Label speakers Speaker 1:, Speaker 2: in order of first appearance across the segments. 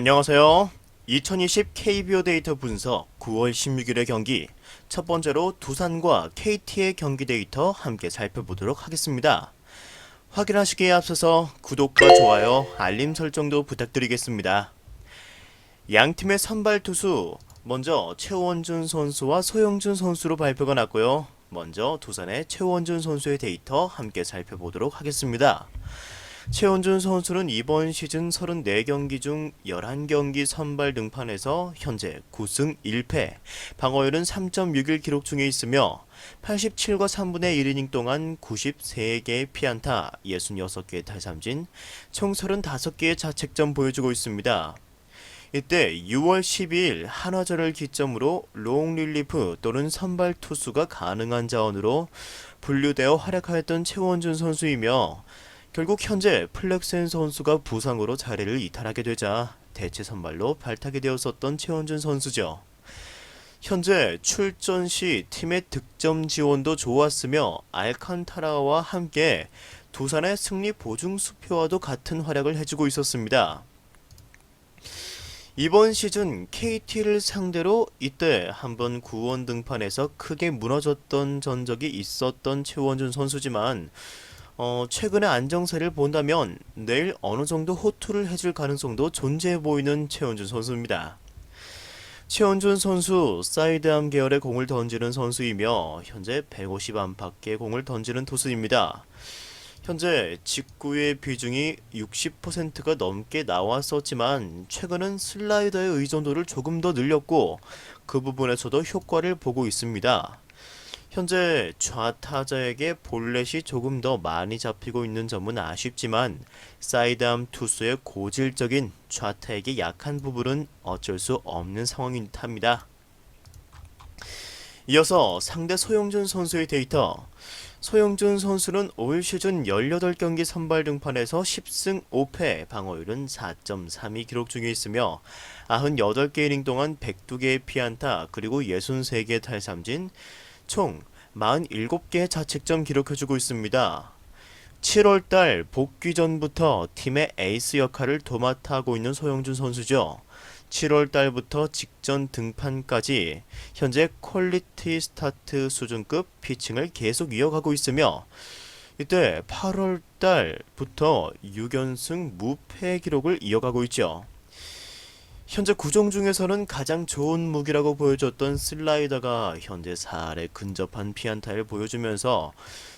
Speaker 1: 안녕하세요. 2020 KBO 데이터 분석 9월 16일의 경기 첫 번째로 두산과 KT의 경기 데이터 함께 살펴보도록 하겠습니다. 확인하시기에 앞서서 구독과 좋아요, 알림 설정도 부탁드리겠습니다. 양팀의 선발 투수 먼저 최원준 선수와 소영준 선수로 발표가 났고요. 먼저 두산의 최원준 선수의 데이터 함께 살펴보도록 하겠습니다. 최원준 선수는 이번 시즌 34경기 중 11경기 선발 등판에서 현재 9승 1패, 방어율은 3.61 기록 중에 있으며 87과 3분의 1이닝 동안 93개의 피안타, 66개의 탈삼진, 총 35개의 자책점 보여주고 있습니다. 이때 6월 12일 한화전을 기점으로 롱 릴리프 또는 선발 투수가 가능한 자원으로 분류되어 활약하였던 최원준 선수이며 결국 현재 플렉센 선수가 부상으로 자리를 이탈하게 되자 대체 선발로 발탁이 되었었던 최원준 선수죠. 현재 출전 시 팀의 득점 지원도 좋았으며 알칸타라와 함께 두산의 승리 보증 수표와도 같은 활약을 해주고 있었습니다. 이번 시즌 KT를 상대로 이때 한번 구원 등판에서 크게 무너졌던 전적이 있었던 최원준 선수지만 최근의 안정세를 본다면 내일 어느 정도 호투를 해줄 가능성도 존재해 보이는 최원준 선수입니다. 최원준 선수 사이드암 계열의 공을 던지는 선수이며 현재 150 안팎의 공을 던지는 투수입니다. 현재 직구의 비중이 60%가 넘게 나왔었지만 최근은 슬라이더의 의존도를 조금 더 늘렸고 그 부분에서도 효과를 보고 있습니다. 현재 좌타자에게 볼넷이 조금 더 많이 잡히고 있는 점은 아쉽지만 사이드암 투수의 고질적인 좌타에게 약한 부분은 어쩔 수 없는 상황인 듯합니다. 이어서 상대 소영준 선수의 데이터. 소영준 선수는 올 시즌 18경기 선발 등판에서 10승 5패, 방어율은 4.32 기록 중에 있으며 98개 이닝 동안 102개의 피안타 그리고 63개의 탈삼진, 총 47개의 자책점 기록해주고 있습니다. 7월달 복귀 전부터 팀의 에이스 역할을 도맡아 하고 있는 소영준 선수죠. 7월달부터 직전 등판까지 현재 퀄리티 스타트 수준급 피칭을 계속 이어가고 있으며 이때 8월달부터 6연승 무패 기록을 이어가고 있죠. 현재 구종 중에서는 가장 좋은 무기라고 보여줬던 슬라이더가 현재 4할에 근접한 피안타를 보여주면서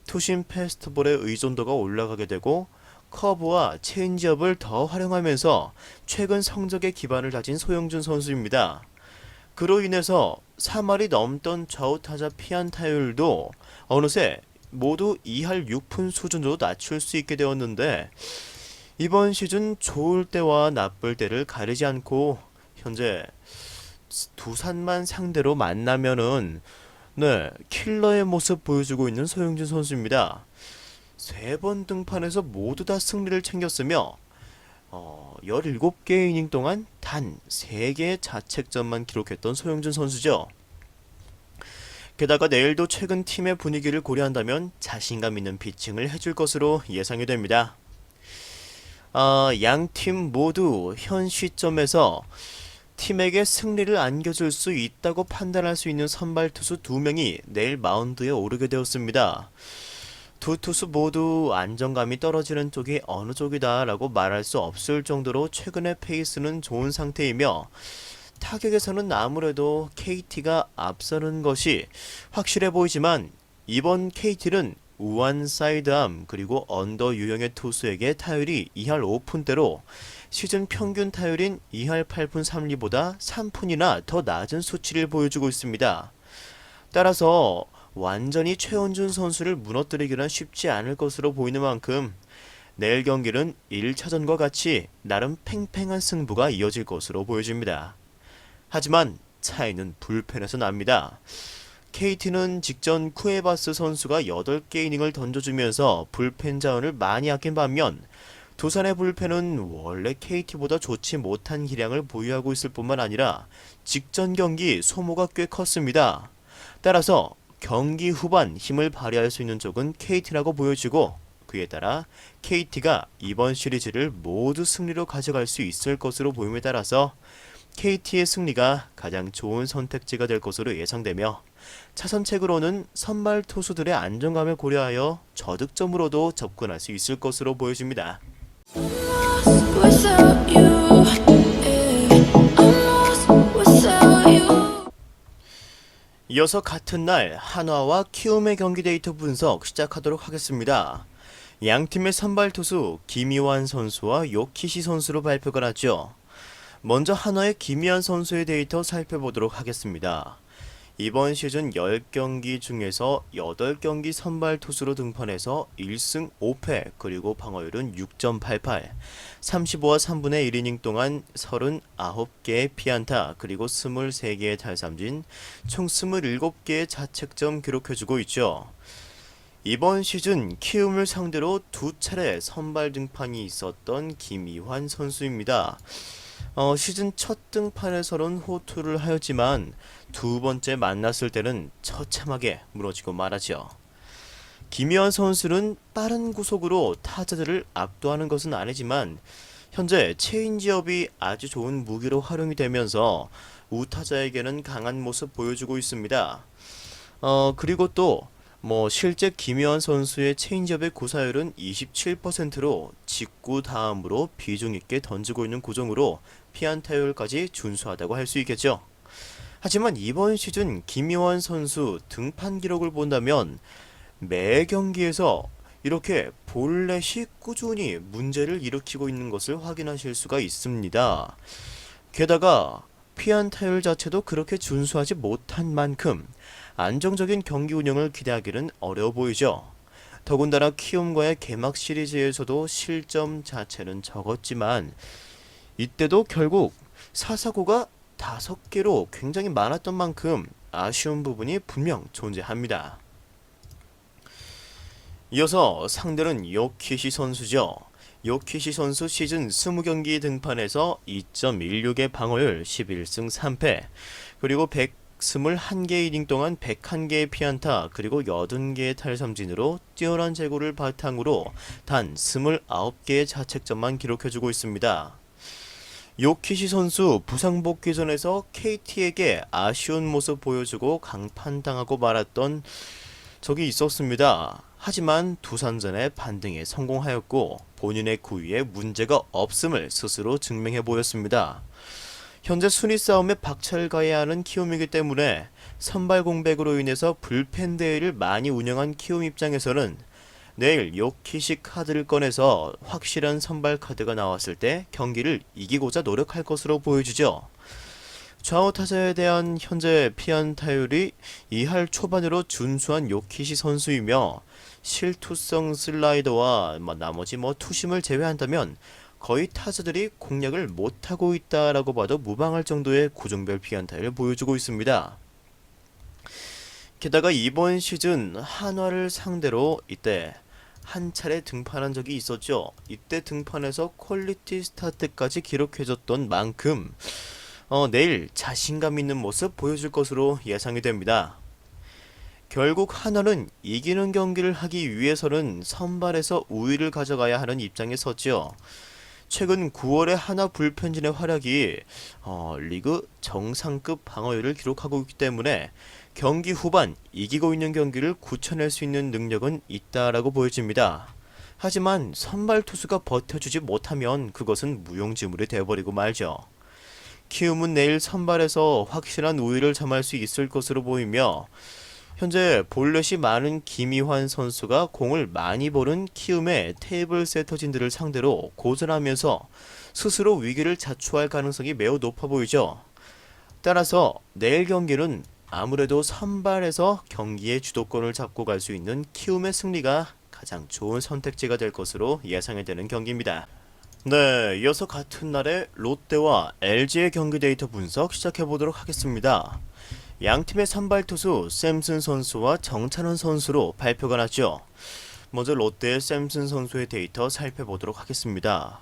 Speaker 1: 투심 패스트볼의 의존도가 올라가게 되고 커브와 체인지업을 더 활용하면서 최근 성적의 기반을 다진 소영준 선수입니다. 그로 인해서 3할이 넘던 좌우타자 피안타율도 어느새 모두 2할 6푼 수준으로 낮출 수 있게 되었는데 이번 시즌 좋을 때와 나쁠 때를 가리지 않고 현재 두산만 상대로 만나면은 킬러의 모습 보여주고 있는 소영준 선수입니다. 3번 등판에서 모두 다 승리를 챙겼으며 17개 이닝 동안 단 3개의 자책점만 기록했던 소영준 선수죠. 게다가 내일도 최근 팀의 분위기를 고려한다면 자신감 있는 피칭을 해줄 것으로 예상이 됩니다. 양 팀 모두 현 시점에서 팀에게 승리를 안겨줄 수 있다고 판단할 수 있는 선발 투수 2명이 내일 마운드에 오르게 되었습니다. 두 투수 모두 안정감이 떨어지는 쪽이 어느 쪽이다 라고 말할 수 없을 정도로 최근의 페이스는 좋은 상태이며 타격에서는 아무래도 KT가 앞서는 것이 확실해 보이지만 이번 KT는 우완 사이드암 그리고 언더 유형의 투수에게 타율이 2할 5푼대로 시즌 평균 타율인 2할 8푼 3리보다 3푼이나 더 낮은 수치를 보여주고 있습니다. 따라서 완전히 최원준 선수를 무너뜨리기는 쉽지 않을 것으로 보이는 만큼 내일 경기는 1차전과 같이 나름 팽팽한 승부가 이어질 것으로 보여집니다. 하지만 차이는 불펜에서 납니다. KT는 직전 쿠에바스 선수가 8개 이닝을 던져주면서 불펜 자원을 많이 아낀 반면 두산의 불펜은 원래 KT보다 좋지 못한 기량을 보유하고 있을 뿐만 아니라 직전 경기 소모가 꽤 컸습니다. 따라서 경기 후반 힘을 발휘할 수 있는 쪽은 KT라고 보여지고 그에 따라 KT가 이번 시리즈를 모두 승리로 가져갈 수 있을 것으로 보임에 따라서 KT의 승리가 가장 좋은 선택지가 될 것으로 예상되며 차선책으로는 선발 투수들의 안정감을 고려하여 저득점으로도 접근할 수 있을 것으로 보여집니다. 이어서 같은 날 한화와 키움의 경기 데이터 분석 시작하도록 하겠습니다. 양팀의 선발 투수 김희환 선수와 요키시 선수로 발표가 났죠. 먼저 한화의 김희환 선수의 데이터 살펴보도록 하겠습니다. 이번 시즌 10경기 중에서 8경기 선발 투수로 등판해서 1승 5패 그리고 방어율은 6.88, 35와 3분의 1이닝 동안 39개의 피안타 그리고 23개의 탈삼진, 총 27개의 자책점 기록해주고 있죠. 이번 시즌 키움을 상대로 2차례 선발 등판이 있었던 김희환 선수입니다. 시즌 첫 등판에서는 호투를 하였지만 두 번째 만났을 때는 처참하게 무너지고 말았죠. 김희환 선수는 빠른 구속으로 타자들을 압도하는 것은 아니지만 현재 체인지업이 아주 좋은 무기로 활용이 되면서 우타자에게는 강한 모습 보여주고 있습니다. 그리고 또 실제 김희환 선수의 체인지업의 구사율은 27%로 직구 다음으로 비중 있게 던지고 있는 구종으로 피안타율까지 준수하다고 할 수 있겠죠. 하지만 이번 시즌 김희환 선수 등판 기록을 본다면 매 경기에서 이렇게 볼넷이 꾸준히 문제를 일으키고 있는 것을 확인하실 수가 있습니다. 게다가 피안타율 자체도 그렇게 준수하지 못한 만큼 안정적인 경기 운영을 기대하기는 어려워 보이죠. 더군다나 키움과의 개막 시리즈에서도 실점 자체는 적었지만 이때도 결국 사사구가 5개로 굉장히 많았던 만큼 아쉬운 부분이 분명 존재합니다. 이어서 상대는 요키시 선수죠. 요키시 선수 시즌 20경기 등판에서 2.16의 방어율 11승 3패 그리고 121개 이닝 동안 101개의 피안타 그리고 80개의 탈삼진으로 뛰어난 제구를 바탕으로 단 29개의 자책점만 기록해주고 있습니다. 요키시 선수 부상 복귀전에서 KT에게 아쉬운 모습 보여주고 강판당하고 말았던 적이 있었습니다. 하지만 두산전의 반등에 성공하였고 본인의 구위에 문제가 없음을 스스로 증명해 보였습니다. 현재 순위 싸움에 박차를 가해야 하는 키움이기 때문에 선발 공백으로 인해서 불펜 대회를 많이 운영한 키움 입장에서는 내일 요키시 카드를 꺼내서 확실한 선발 카드가 나왔을 때 경기를 이기고자 노력할 것으로 보여주죠. 좌우 타자에 대한 현재 피안타율이 2할 초반으로 준수한 요키시 선수이며 실투성 슬라이더와 나머지 투심을 제외한다면 거의 타자들이 공략을 못하고 있다라고 봐도 무방할 정도의 구종별 피안타율을 보여주고 있습니다. 게다가 이번 시즌 한화를 상대로 이때 한 차례 등판한 적이 있었죠. 이때 등판에서 퀄리티 스타트까지 기록해줬던 만큼 내일 자신감 있는 모습 보여줄 것으로 예상이 됩니다. 결국 한화는 이기는 경기를 하기 위해서는 선발에서 우위를 가져가야 하는 입장에 섰죠. 최근 9월에 한화 불펜진의 활약이 리그 정상급 방어율을 기록하고 있기 때문에 경기 후반 이기고 있는 경기를 굳혀낼 수 있는 능력은 있다라고 보여집니다. 하지만 선발 투수가 버텨주지 못하면 그것은 무용지물이 되어버리고 말죠. 키움은 내일 선발에서 확실한 우위를 점할 수 있을 것으로 보이며 현재 볼넷이 많은 김희환 선수가 공을 많이 보는 키움의 테이블 세터진들을 상대로 고전하면서 스스로 위기를 자초할 가능성이 매우 높아 보이죠. 따라서 내일 경기는 아무래도 선발에서 경기의 주도권을 잡고 갈 수 있는 키움의 승리가 가장 좋은 선택지가 될 것으로 예상이 되는 경기입니다. 네, 이어서 같은 날에 롯데와 LG의 경기 데이터 분석 시작해보도록 하겠습니다. 양팀의 선발 투수 샘슨 선수와 정찬원 선수로 발표가 났죠. 먼저 롯데의 샘슨 선수의 데이터 살펴보도록 하겠습니다.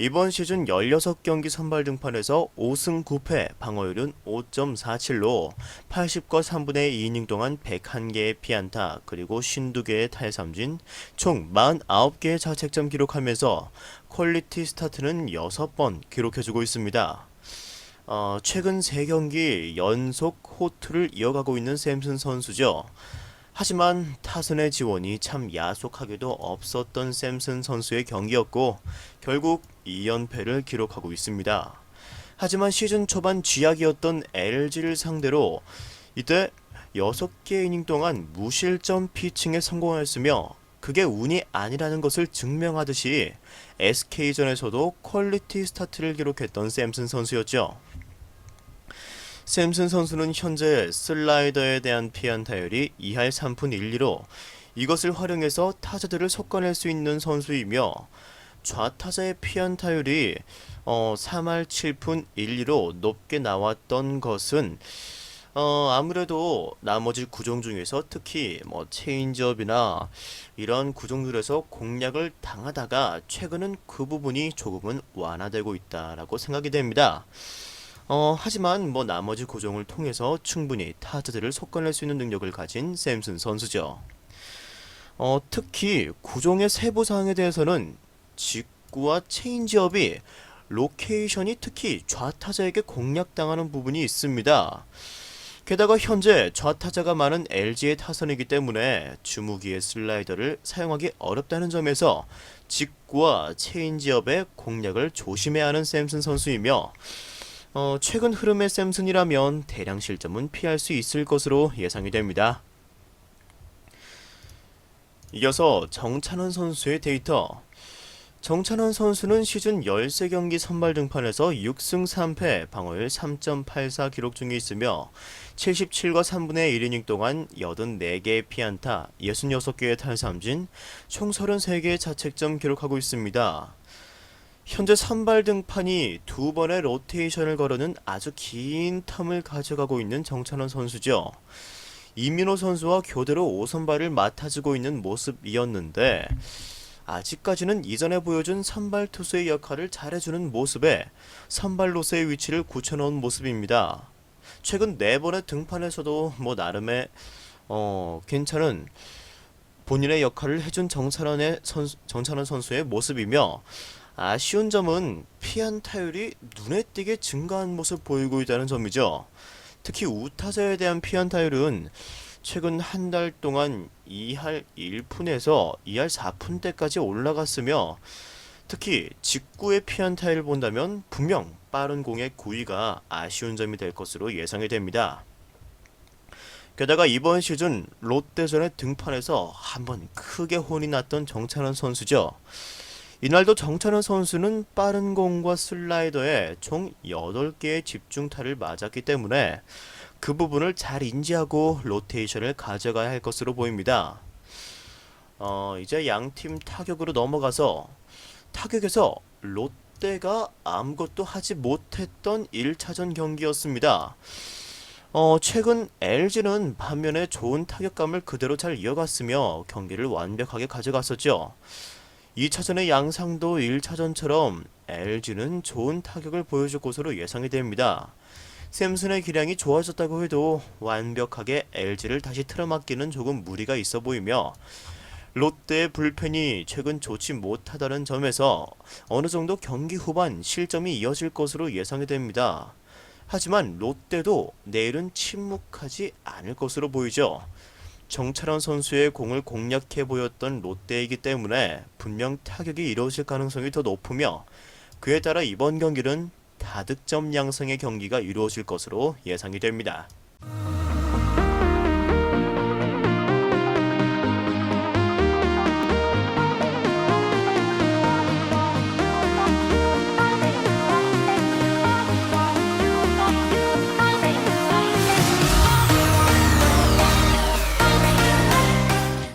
Speaker 1: 이번 시즌 16경기 선발 등판에서 5승 9패, 방어율은 5.47로 80과 3분의 2이닝 동안 101개의 피안타, 그리고 52개의 탈삼진, 총 49개의 자책점 기록하면서 퀄리티 스타트는 6번 기록해주고 있습니다. 최근 3경기 연속 호투를 이어가고 있는 샘슨 선수죠. 하지만 타선의 지원이 참 야속하게도 없었던 샘슨 선수의 경기였고 결국 2연패를 기록하고 있습니다. 하지만 시즌 초반 쥐약이었던 LG를 상대로 이때 6개 이닝 동안 무실점 피칭에 성공하였으며 그게 운이 아니라는 것을 증명하듯이 SK전에서도 퀄리티 스타트를 기록했던 샘슨 선수였죠. 샘슨 선수는 현재 슬라이더에 대한 피안타율이 2할 3푼 1리로 이것을 활용해서 타자들을 솎아낼 수 있는 선수이며 좌타자의 피안타율이 3할 7푼 1리로 높게 나왔던 것은 아무래도 나머지 구종 중에서 특히 체인지업이나 이런 구종들에서 공략을 당하다가 최근은 그 부분이 조금은 완화되고 있다라고 생각이 됩니다. 하지만 나머지 고정을 통해서 충분히 타자들을 솎아낼 수 있는 능력을 가진 샘슨 선수죠. 특히 구종의 세부 사항에 대해서는 직구와 체인지업이 로케이션이 특히 좌타자에게 공략당하는 부분이 있습니다. 게다가 현재 좌타자가 많은 LG의 타선이기 때문에 주무기의 슬라이더를 사용하기 어렵다는 점에서 직구와 체인지업의 공략을 조심해야 하는 샘슨 선수이며 최근 흐름의 샘슨이라면 대량 실점은 피할 수 있을 것으로 예상이 됩니다. 이어서 정찬원 선수의 데이터. 정찬원 선수는 시즌 13경기 선발 등판에서 6승 3패, 방어율 3.84 기록 중에 있으며 77과 3분의 1이닝 동안 84개의 피안타, 66개의 탈삼진, 총 33개의 자책점 기록하고 있습니다. 현재 선발 등판이 2번의 로테이션을 거르는 아주 긴 텀을 가져가고 있는 정찬원 선수죠. 이민호 선수와 교대로 5선발을 맡아주고 있는 모습이었는데 아직까지는 이전에 보여준 선발 투수의 역할을 잘해주는 모습에 선발로서의 위치를 굳혀놓은 모습입니다. 최근 4번의 등판에서도 나름의 괜찮은 본인의 역할을 해준 정찬원 선수의 모습이며 아쉬운 점은 피안타율이 눈에 띄게 증가한 모습 보이고 있다는 점이죠. 특히 우타자에 대한 피안타율은 최근 한 달 동안 2할 1푼에서 2할 4푼대까지 올라갔으며 특히 직구의 피안타율을 본다면 분명 빠른 공의 구위가 아쉬운 점이 될 것으로 예상이 됩니다. 게다가 이번 시즌 롯데전의 등판에서 한번 크게 혼이 났던 정찬원 선수죠. 이날도 정찬원 선수는 빠른 공과 슬라이더에 총 8개의 집중타를 맞았기 때문에 그 부분을 잘 인지하고 로테이션을 가져가야 할 것으로 보입니다. 이제 양팀 타격으로 넘어가서 타격에서 롯데가 아무것도 하지 못했던 1차전 경기였습니다. 최근 LG는 반면에 좋은 타격감을 그대로 잘 이어갔으며 경기를 완벽하게 가져갔었죠. 2차전의 양상도 1차전처럼 LG는 좋은 타격을 보여줄 것으로 예상이 됩니다. 샘슨의 기량이 좋아졌다고 해도 완벽하게 LG를 다시 틀어막기는 조금 무리가 있어 보이며 롯데의 불펜이 최근 좋지 못하다는 점에서 어느 정도 경기 후반 실점이 이어질 것으로 예상이 됩니다. 하지만 롯데도 내일은 침묵하지 않을 것으로 보이죠. 정찬원 선수의 공을 공략해 보였던 롯데이기 때문에 분명 타격이 이루어질 가능성이 더 높으며 그에 따라 이번 경기는 다득점 양상의 경기가 이루어질 것으로 예상이 됩니다.